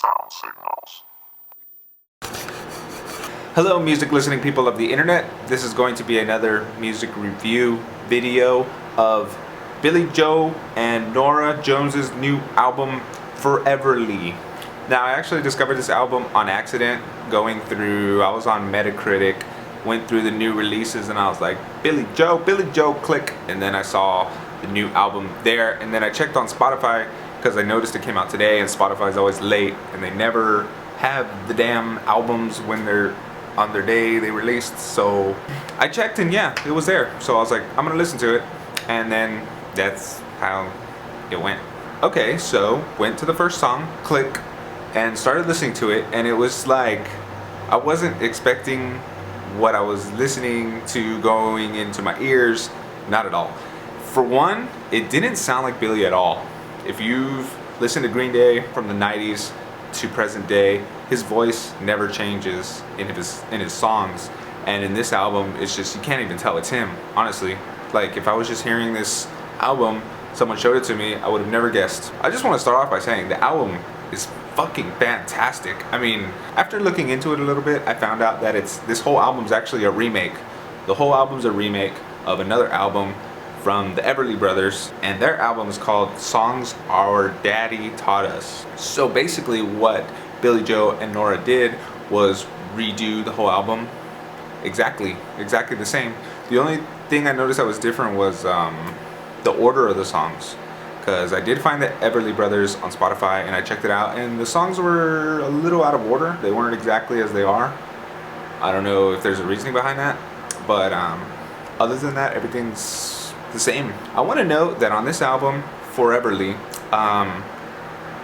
sound signals. Hello, music listening people of the internet. This is going to be another music review video of Billie Joe and Nora Jones's new album, Foreverly. Now, I actually discovered this album on accident I was on Metacritic, went through the new releases, and I was like, Billie Joe, click. And then I saw the new album there, and then I checked on Spotify because I noticed it came out today, and Spotify's always late, and they never have the damn albums when they're on their day they released. So I checked, and yeah, it was there. So I was like, I'm gonna listen to it, and then that's how it went. Okay, so went to the first song, click, and started listening to it, and it was like, I wasn't expecting what I was listening to going into my ears. Not at all. For one, it didn't sound like Billie at all. If you've listened to Green Day from the 90s to present day, his voice never changes in his songs, and in this album it's just, you can't even tell it's him, honestly. Like, if I was just hearing this album, someone showed it to me, I would have never guessed. I just want to start off by saying the album is fucking fantastic. I mean, after looking into it a little bit, I found out that this whole album's actually a remake. The whole album's a remake of another album from the Everly Brothers, and their album is called Songs Our Daddy Taught Us. So basically what Billie Joe and Nora did was redo the whole album exactly the same. The only thing I noticed that was different was the order of the songs, because I did find the Everly Brothers on Spotify, and I checked it out, and the songs were a little out of order. They weren't exactly as they are. I don't know if there's a reasoning behind that, but other than that, everything's the same. I want to note that on this album, Foreverly,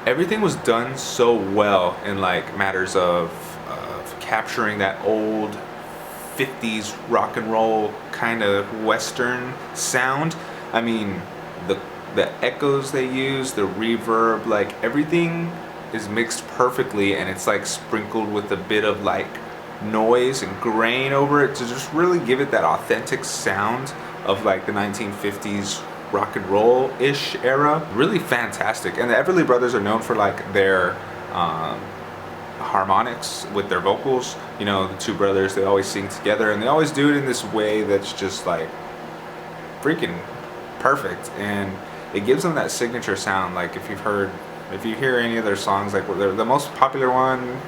everything was done so well in like matters of capturing that old 50s rock and roll kind of western sound. I mean, the echoes they use, the reverb, like everything is mixed perfectly, and it's like sprinkled with a bit of like noise and grain over it to just really give it that authentic sound of like the 1950s rock and roll-ish era. Really fantastic. And the Everly Brothers are known for like their harmonics with their vocals. You know, the two brothers, they always sing together, and they always do it in this way that's just like freaking perfect, and it gives them that signature sound. Like if you hear any of their songs, like the most popular one,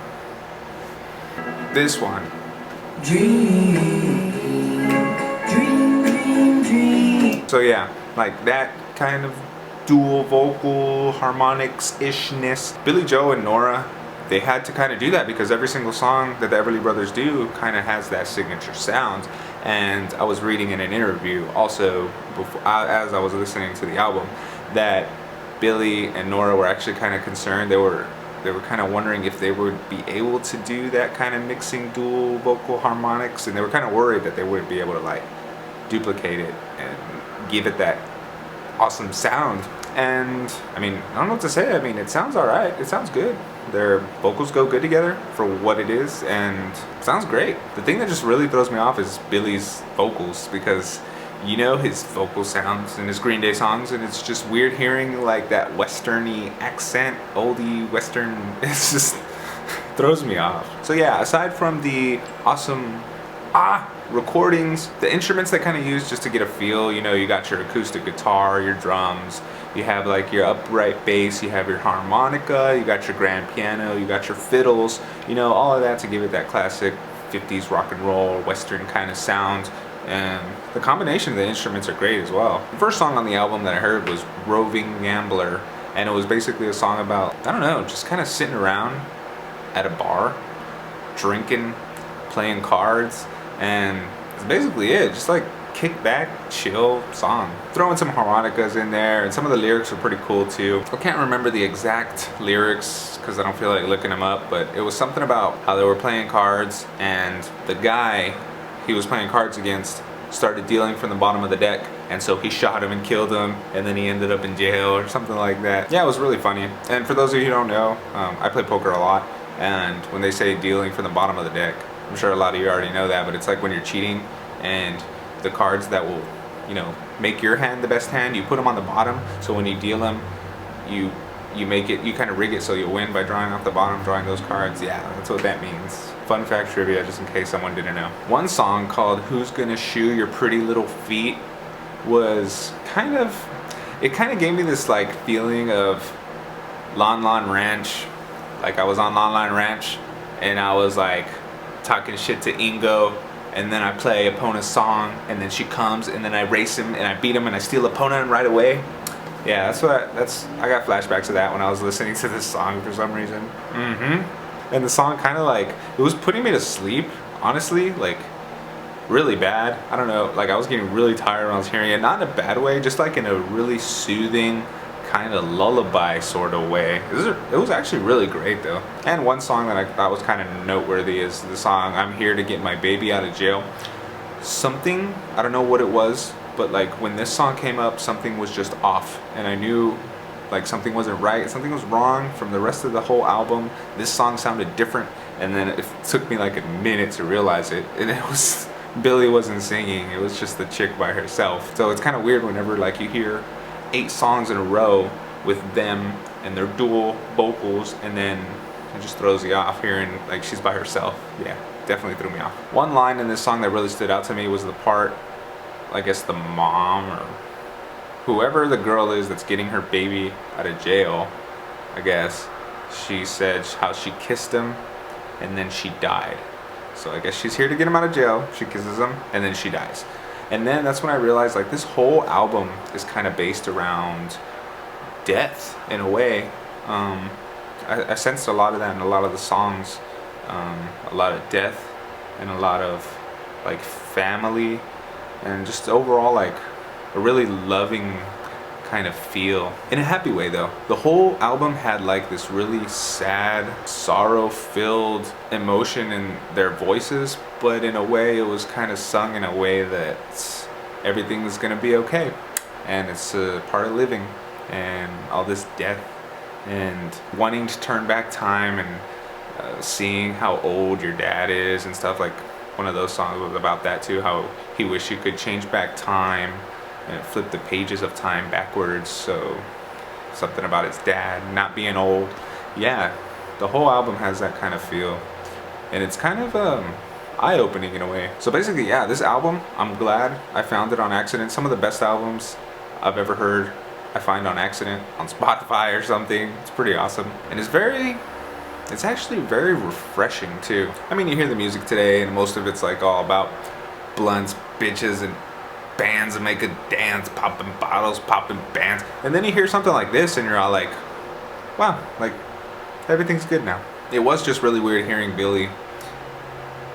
this one. Dream. So yeah, like that kind of dual vocal harmonics-ishness. Billie Joe and Nora, they had to kind of do that because every single song that the Everly Brothers do kind of has that signature sound. And I was reading in an interview also before, as I was listening to the album, that Billie and Nora were actually kind of concerned. They were kind of wondering if they would be able to do that kind of mixing dual vocal harmonics, and they were kind of worried that they wouldn't be able to like duplicate it and give it that awesome sound. And I mean, I don't know what to say. I mean, it sounds alright. It sounds good. Their vocals go good together for what it is, and it sounds great. The thing that just really throws me off is Billie's vocals, because you know his vocal sounds in his Green Day songs, and it's just weird hearing like that westerny accent, oldie western. It's just throws me off. So yeah, aside from the awesome recordings, the instruments they kind of use just to get a feel, you know, you got your acoustic guitar, your drums, you have like your upright bass, you have your harmonica, you got your grand piano, you got your fiddles, you know, all of that to give it that classic 50s rock and roll western kind of sound. And the combination of the instruments are great as well. The first song on the album that I heard was Roving Gambler, and it was basically a song about, I don't know, just kind of sitting around at a bar, drinking, playing cards, and that's basically it. Just like kick back, chill song. Throwing some harmonicas in there, and some of the lyrics were pretty cool too. I can't remember the exact lyrics because I don't feel like looking them up, but it was something about how they were playing cards, and the guy he was playing cards against started dealing from the bottom of the deck, and so he shot him and killed him, and then he ended up in jail or something like that. Yeah, it was really funny. And for those of you who don't know, I play poker a lot, and when they say dealing from the bottom of the deck, I'm sure a lot of you already know that, but it's like when you're cheating and the cards that will, you know, make your hand the best hand, you put them on the bottom, so when you deal them, you you make it, you kind of rig it so you'll win by drawing off the bottom, drawing those cards. Yeah, that's what that means. Fun fact trivia, just in case someone didn't know. One song called Who's Gonna Shoe Your Pretty Little Feet was it kind of gave me this like feeling of Lon Lon Ranch. Like I was on Lon Lon Ranch and I was like talking shit to Ingo, and then I play Epona's song, and then she comes, and then I race him and I beat him and I steal Epona right away. Yeah, I got flashbacks of that when I was listening to this song for some reason. And the song kind of like, it was putting me to sleep, honestly, like really bad. I don't know, like I was getting really tired when I was hearing it, not in a bad way, just like in a really soothing kind of lullaby sort of way. It was actually really great though. And one song that I thought was kind of noteworthy is the song I'm Here to Get My Baby Out of Jail. Something, I don't know what it was, but like when this song came up, something was just off, and I knew like something wasn't right, something was wrong from the rest of the whole album. This song sounded different, and then it took me like a minute to realize it, and it was Billie wasn't singing, it was just the chick by herself. So it's kind of weird whenever like you hear 8 songs in a row with them and their dual vocals, and then it just throws you off hearing like she's by herself. Yeah, definitely threw me off. One line in this song that really stood out to me was the part, I guess the mom or whoever the girl is that's getting her baby out of jail, I guess, she said how she kissed him and then she died. So I guess she's here to get him out of jail, she kisses him, and then she dies. And then that's when I realized like this whole album is kind of based around death in a way. I sensed a lot of that in a lot of the songs, a lot of death and a lot of like family, and just overall like a really loving kind of feel, in a happy way though. The whole album had like this really sad, sorrow-filled emotion in their voices, but in a way it was kind of sung in a way that everything was gonna be okay, and it's a part of living, and all this death and wanting to turn back time, and seeing how old your dad is and stuff. Like one of those songs was about that too, how he wished he could change back time and flip the pages of time backwards. So something about his dad not being old. Yeah, the whole album has that kind of feel, and it's kind of eye-opening in a way. So basically, yeah, this album, I'm glad I found it on accident. Some of the best albums I've ever heard I find on accident on Spotify or something. It's pretty awesome, and it's actually very refreshing too. I mean, you hear the music today and most of it's like all about blunts, bitches, and bands that make a dance, popping bottles, popping bands, and then you hear something like this and you're all like, wow, like everything's good now. It was just really weird hearing Billie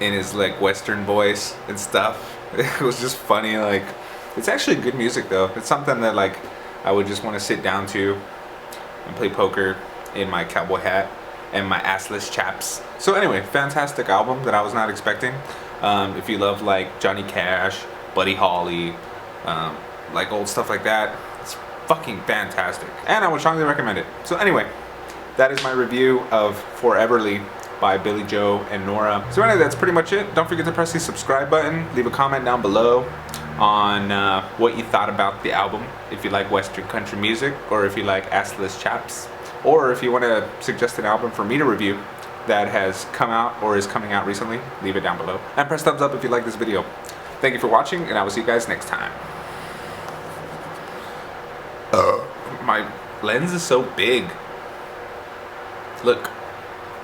in his like Western voice and stuff. It was just funny. Like, it's actually good music though. It's something that like I would just want to sit down to and play poker in my cowboy hat and my assless chaps. So anyway, fantastic album that I was not expecting. If you love like Johnny Cash, Buddy Holly, like old stuff like that, it's fucking fantastic, and I would strongly recommend it. So anyway, that is my review of Foreverly by Billie Joe and Nora. So anyway, that's pretty much it. Don't forget to press the subscribe button, leave a comment down below on what you thought about the album, if you like Western country music, or if you like assless chaps, or if you want to suggest an album for me to review that has come out or is coming out recently, leave it down below. And press thumbs up if you like this video. Thank you for watching, and I will see you guys next time. My lens is so big. Look.